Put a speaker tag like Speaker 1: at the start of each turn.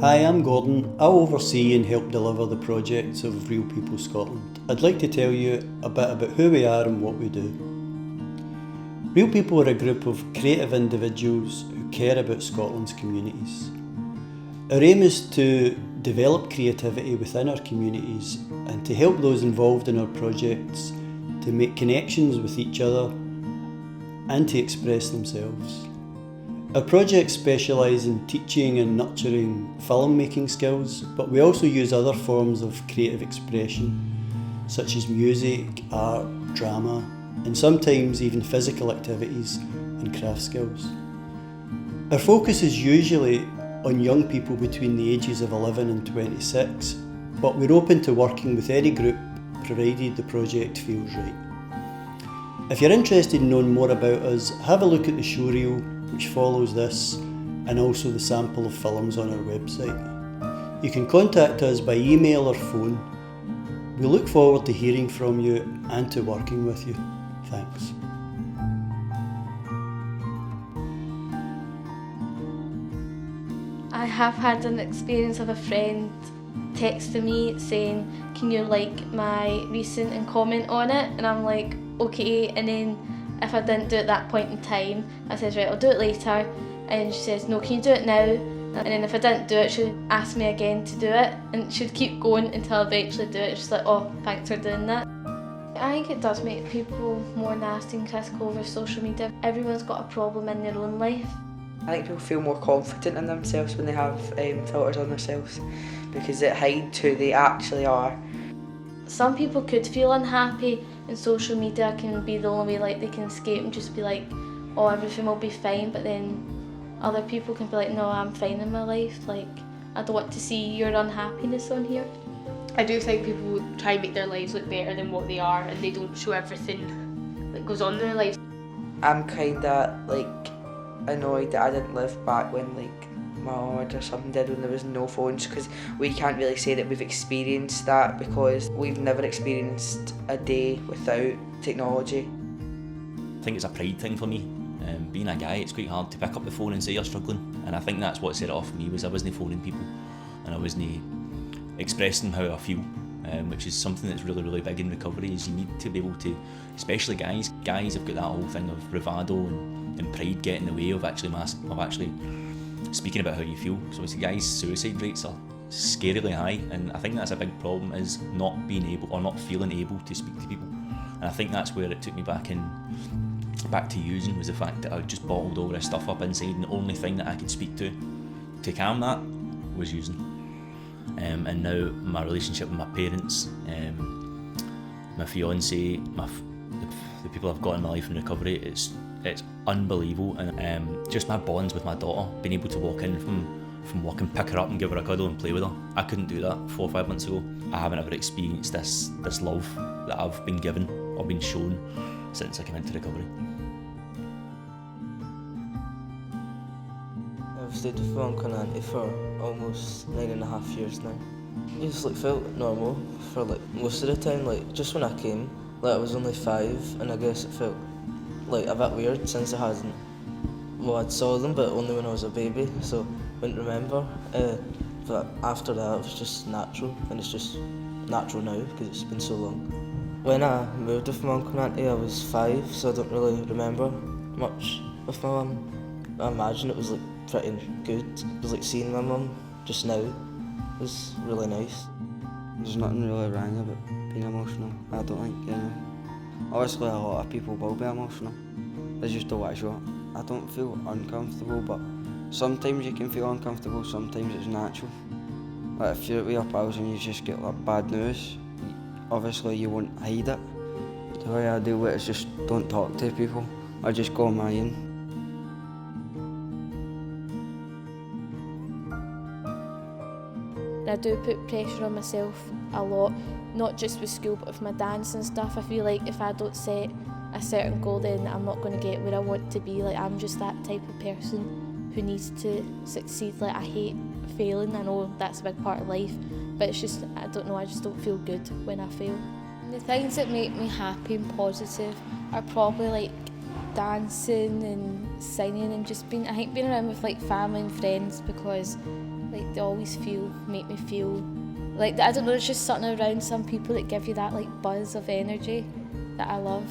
Speaker 1: Hi, I'm Gordon. I oversee and help deliver the projects of Real People Scotland. I'd like to tell you a bit about who we are and what we do. Real People are a group of creative individuals who care about Scotland's communities. Our aim is to develop creativity within our communities and to help those involved in our projects to make connections with each other and to express themselves. Our projects specialise in teaching and nurturing film-making skills, but we also use other forms of creative expression, such as music, art, drama, and sometimes even physical activities and craft skills. Our focus is usually on young people between the ages of 11 and 26, but we're open to working with any group, provided the project feels right. If you're interested in knowing more about us, have a look at the Showreel, which follows this, and also the sample of films on our website. You can contact us by email or phone. We look forward to hearing from you and to working with you. Thanks.
Speaker 2: I have had an experience of a friend texting me saying, "Can you like my recent and comment on it?" And I'm like, okay, and then if I didn't do it at that point in time, I says, right, I'll do it later, and she says, no, can you do it now? And then if I didn't do it, she'd ask me again to do it, and she'd keep going until I eventually do it. She's like, oh, thanks for doing that. I think it does make people more nasty and critical over social media. Everyone's got a problem in their own life.
Speaker 3: I think people feel more confident in themselves when they have filters on themselves, because it hides who they actually are.
Speaker 2: Some people could feel unhappy, and social media can be the only way they can escape and just be like, oh, everything will be fine, but then other people can be like, no, I'm fine in my life, I don't want to see your unhappiness on here.
Speaker 4: I do think people try and make their lives look better than what they are, and they don't show everything that goes on in their lives.
Speaker 3: I'm kinda annoyed that I didn't live back when my mum or something did, when there was no phones, because we can't really say that we've experienced that because we've never experienced a day without technology.
Speaker 5: I think it's a pride thing for me. Being a guy, it's quite hard to pick up the phone and say you're struggling, and I think that's what set it off for me, was I wasn't phoning people and I wasn't expressing how I feel, which is something that's really, really big in recovery. Is you need to be able to, especially guys have got that whole thing of bravado and pride get in the way of actually speaking about how you feel. So obviously guys' suicide rates are scarily high, and I think that's a big problem, is not being able or not feeling able to speak to people. And I think that's where it took me back to using, was the fact that I just bottled all this stuff up inside, and the only thing that I could speak to calm that was using. And now my relationship with my parents, my fiance, the people I've got in my life in recovery, it's unbelievable. And just my bonds with my daughter, being able to walk in from work and pick her up and give her a cuddle and play with her. I couldn't do that 4 or 5 months ago. I haven't ever experienced this love that I've been given or been shown since I came into recovery.
Speaker 6: I've stayed with my uncle and auntie for almost 9.5 years now. It just felt normal for most of the time. Just when I came, I was only 5, and I guess it felt a bit weird since I'd saw them, but only when I was a baby, so I wouldn't remember. But after that, it was just natural, and it's just natural now because it's been so long. When I moved with my uncle and auntie, I was 5, so I don't really remember much with my mum. I imagine it was pretty good. It was seeing my mum just now was really nice.
Speaker 7: There's nothing really wrong about being emotional, I don't think, Obviously a lot of people will be emotional, they just don't want to show it. I don't feel uncomfortable, but sometimes you can feel uncomfortable, sometimes it's natural. If you're out with your pals and you just get bad news, obviously you won't hide it. The way I deal with it is just don't talk to people, I just go on my own.
Speaker 2: I do put pressure on myself a lot, not just with school but with my dance and stuff. I feel like if I don't set a certain goal, then I'm not going to get where I want to be. I'm just that type of person who needs to succeed. I hate failing. I know that's a big part of life, but it's just, I don't know, I just don't feel good when I fail. The things that make me happy and positive are probably dancing and singing and just being around with family and friends, because Like they always make me feel like, I don't know, there's just something around some people that give you that like buzz of energy that I love.